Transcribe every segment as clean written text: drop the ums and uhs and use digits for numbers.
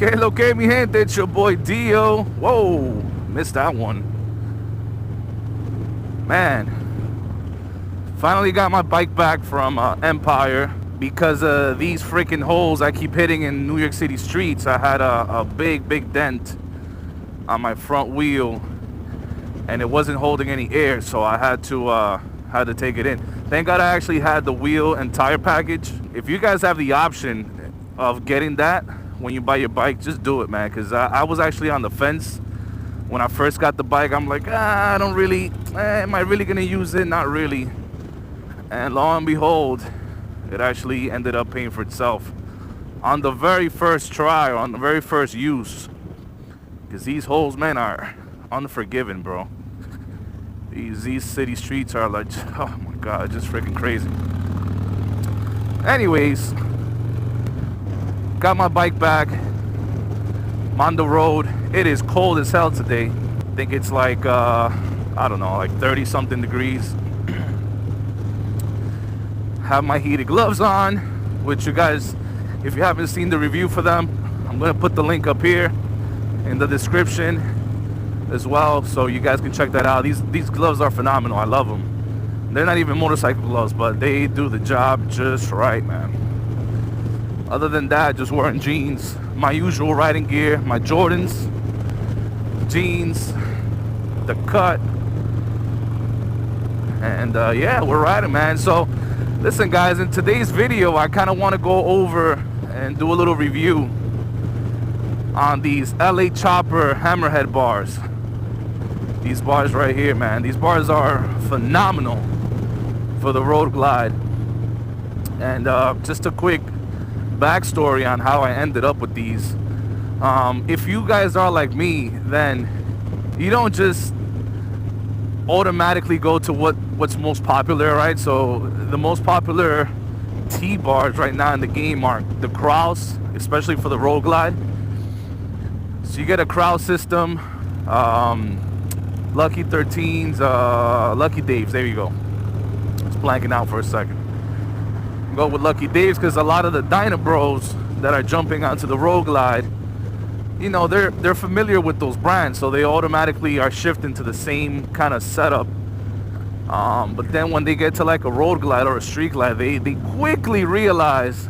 Que Mi Gente, it's your boy Dio. Whoa, missed that one. Man, finally got my bike back from Empire. Because of these freaking holes I keep hitting in New York City streets, I had a big dent on my front wheel, and it wasn't holding any air, so I had to take it in. Thank God I actually had the wheel and tire package. If you guys have the option of getting that when you buy your bike, just do it, man, because I was actually on the fence when I first got the bike. I'm like, I don't really, am I really gonna use it? Not really. And lo and behold, it actually ended up paying for itself on the very first try, or on the very first use. Because these holes, man, are unforgiving, bro. These city streets are like, oh my God, just freaking crazy. Anyways, got my bike back. I'm on the road. It is cold as hell today. I think it's like, I don't know, like 30 something degrees. Have my heated gloves on, which you guys, if you haven't seen the review for them, I'm gonna put the link up here in the description as well, so you guys can check that out. These gloves are phenomenal. I love them. They're not even motorcycle gloves, but they do the job just right, man. Other than that, just wearing jeans, my usual riding gear, my Jordans, jeans, the cut, and yeah, we're riding, man. So listen, guys, in today's video, I kind of want to go over and do a little review on these LaChoppers Hammerhead bars. These bars right here, man. These bars are phenomenal for the road glide. And just a quick backstory on how I ended up with these. If you guys are like me, then you don't just automatically go to what's most popular, right? So the most popular T-bars right now in the game are the Kraus, especially for the road glide. So you get a Kraus system, Lucky 13s, Lucky Daves, there you go. Just blanking out for a second. Go with Lucky Daves because a lot of the Dyna Bros that are jumping onto the road glide, you know, they're familiar with those brands, so they automatically are shifting to the same kind of setup. But then when they get to like a road glide or a street glide, they quickly realize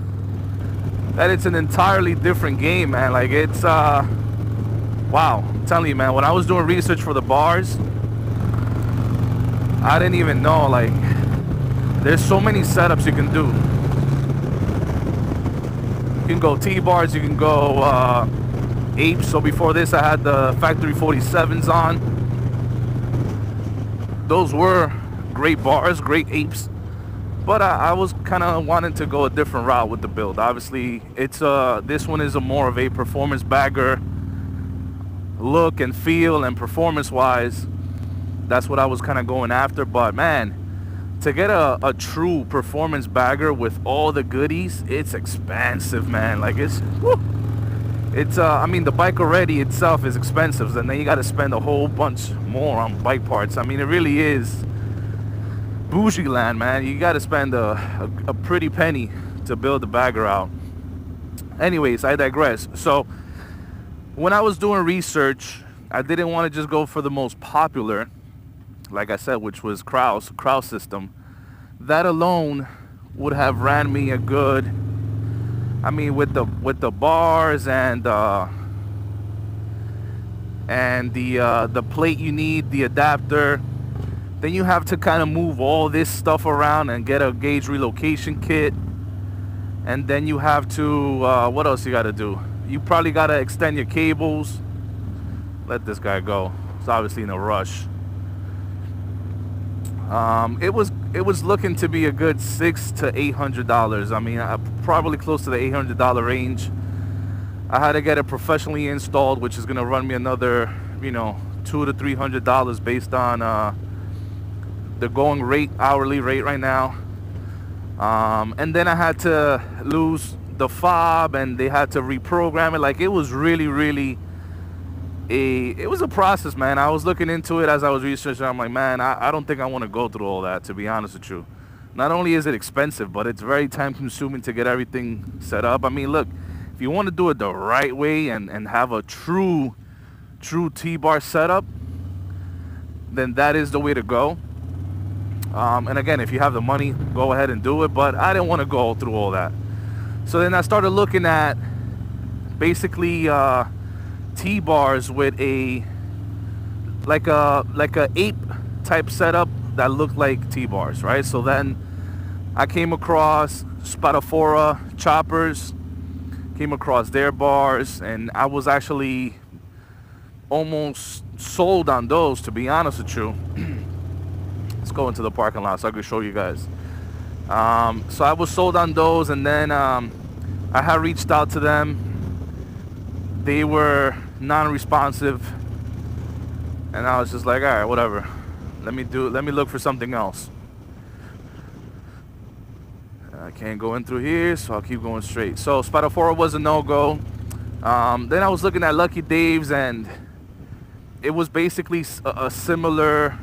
that it's an entirely different game, man. Like, it's wow, I'm telling you, man, when I was doing research for the bars, I didn't even know, like, there's so many setups you can do. You can go T-bars, you can go apes. So before this, I had the factory 47s on. Those were great bars, great apes, but I was kind of wanting to go a different route with the build. Obviously, it's this one is a more of a performance bagger look and feel, and performance wise, that's what I was kind of going after. But man, to get a true performance bagger with all the goodies, it's expensive, man. Like, it's whew. It's I mean, the bike already itself is expensive, and then you got to spend a whole bunch more on bike parts. I mean, it really is bougie land, man. You got to spend a pretty penny to build the bagger out. Anyways, I digress. So when I was doing research, I didn't want to just go for the most popular, like I said, which was Kraus system. That alone would have ran me a good, I mean, with the bars and the plate you need, the adapter, then you have to kind of move all this stuff around and get a gauge relocation kit, and then you have to what else you got to do? You probably got to extend your cables. Let this guy go. It's obviously in a rush. It was looking to be a good $600 to $800. I mean, probably close to the $800 range. I had to get it professionally installed, which is gonna run me another, you know, $200 to $300 based on the going rate, hourly rate right now. And then I had to lose the fob, and they had to reprogram it. Like, it was really it was a process, man. I was looking into it as I was researching. I'm like, man, I don't think I want to go through all that, to be honest with you. Not only is it expensive, but it's very time consuming to get everything set up. I mean, look, if you want to do it the right way and have a true T-bar setup, then that is the way to go. And again, if you have the money, go ahead and do it. But I didn't want to go through all that. So then I started looking at basically T-bars with a like a ape type setup that looked like T-bars, right? So then I came across Spatafora choppers, came across their bars, and I was actually almost sold on those, to be honest with you. Let's go into the parking lot so I can show you guys. So I was sold on those, and then I had reached out to them. They were non-responsive, and I was just like, all right, whatever. Let me look for something else. I can't go in through here, so I'll keep going straight. So Spatafora was a no-go. Then I was looking at Lucky Dave's, and it was basically a similar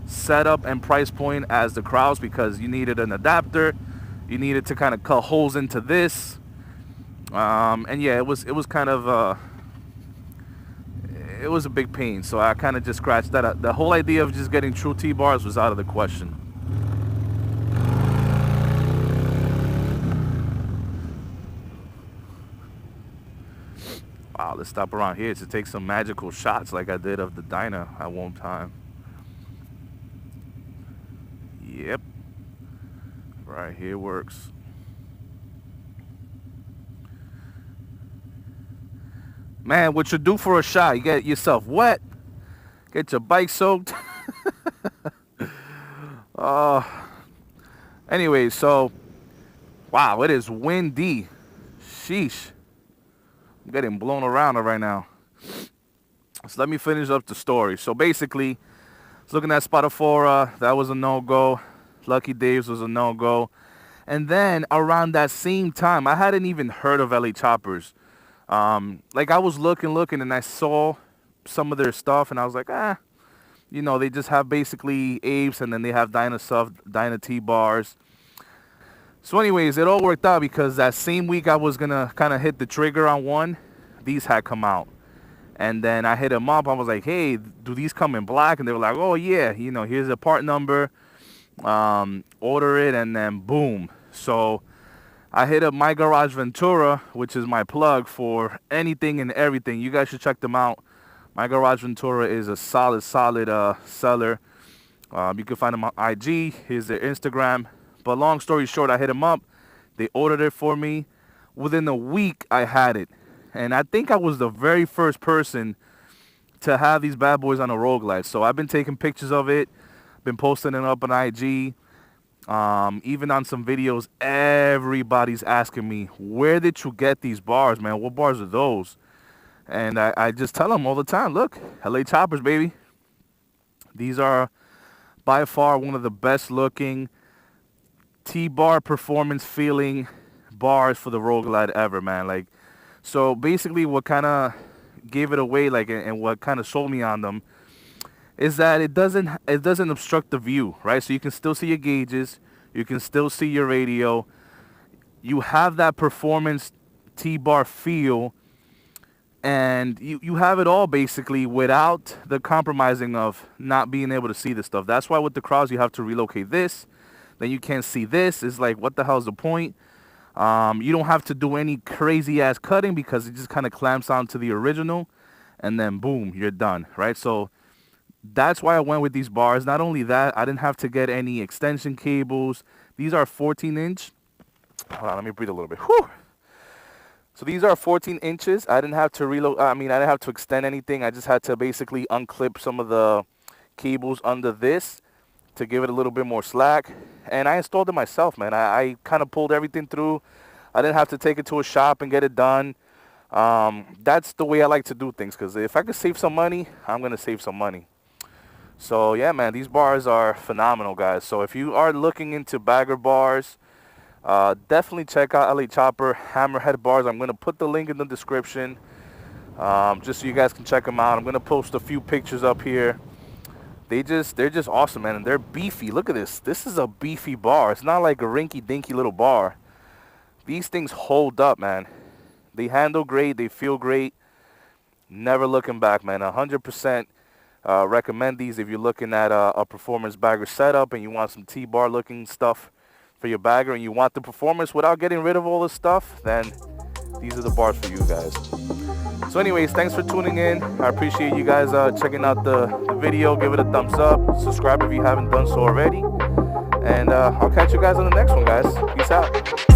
setup and price point as the Kraus, because you needed an adapter, you needed to kind of cut holes into this, and yeah, it was kind of it was a big pain. So I kind of just scratched that up. The whole idea of just getting true T-bars was out of the question. Wow, let's stop around here to take some magical shots like I did of the Dyna at one time. Yep, right here works. Man, what you do for a shot? You get yourself wet, get your bike soaked. Anyway, so wow, it is windy. Sheesh, I'm getting blown around right now. So let me finish up the story. So basically, I was looking at Spatafora, that was a no-go. Lucky Dave's was a no-go. And then around that same time, I hadn't even heard of LaChoppers. Like I was looking, and I saw some of their stuff, and I was like, you know, they just have basically apes, and then they have Dyna stuff, Dyna T-bars. So anyways, it all worked out because that same week I was gonna kind of hit the trigger on one, these had come out. And then I hit them up. I was like, hey, do these come in black? And they were like, oh yeah, you know, here's a part number, order it, and then boom. So I hit up My Garage Ventura, which is my plug for anything and everything. You guys should check them out. My Garage Ventura is a solid seller. You can find them on IG. Here's their Instagram. But long story short, I hit them up. They ordered it for me. Within a week, I had it. And I think I was the very first person to have these bad boys on a Roguelite. So I've been taking pictures of it, been posting it up on IG. Even on some videos, everybody's asking me, where did you get these bars, man? What bars are those? And I just tell them all the time, look, LaChoppers, baby. These are by far one of the best looking T-bar performance feeling bars for the Roguelite ever, man. Like, so basically what kind of gave it away, like, and what kind of sold me on them is that it doesn't obstruct the view, right? So you can still see your gauges, you can still see your radio. You have that performance T-bar feel, and you have it all basically without the compromising of not being able to see the stuff. That's why with the Kraus you have to relocate this, then you can't see this. It's like, what the hell's the point? You don't have to do any crazy ass cutting because it just kind of clamps onto the original, and then boom, you're done, right? So that's why I went with these bars. Not only that, I didn't have to get any extension cables. These are 14-inch. Hold on, let me breathe a little bit. Whew. So these are 14 inches. I didn't have to I didn't have to extend anything. I just had to basically unclip some of the cables under this to give it a little bit more slack. And I installed it myself, man. I kind of pulled everything through. I didn't have to take it to a shop and get it done. That's the way I like to do things, because if I could save some money, I'm going to save some money. So yeah, man, these bars are phenomenal, guys. So if you are looking into bagger bars, definitely check out LaChoppers Hammerhead Bars. I'm going to put the link in the description, just so you guys can check them out. I'm going to post a few pictures up here. They're just awesome, man, and they're beefy. Look at this. This is a beefy bar. It's not like a rinky-dinky little bar. These things hold up, man. They handle great. They feel great. Never looking back, man. 100% recommend these if you're looking at a performance bagger setup and you want some T-bar looking stuff for your bagger and you want the performance without getting rid of all this stuff, then these are the bars for you guys. So anyways, thanks for tuning in. I appreciate you guys checking out the video. Give it a thumbs up. Subscribe if you haven't done so already. And I'll catch you guys on the next one, guys. Peace out.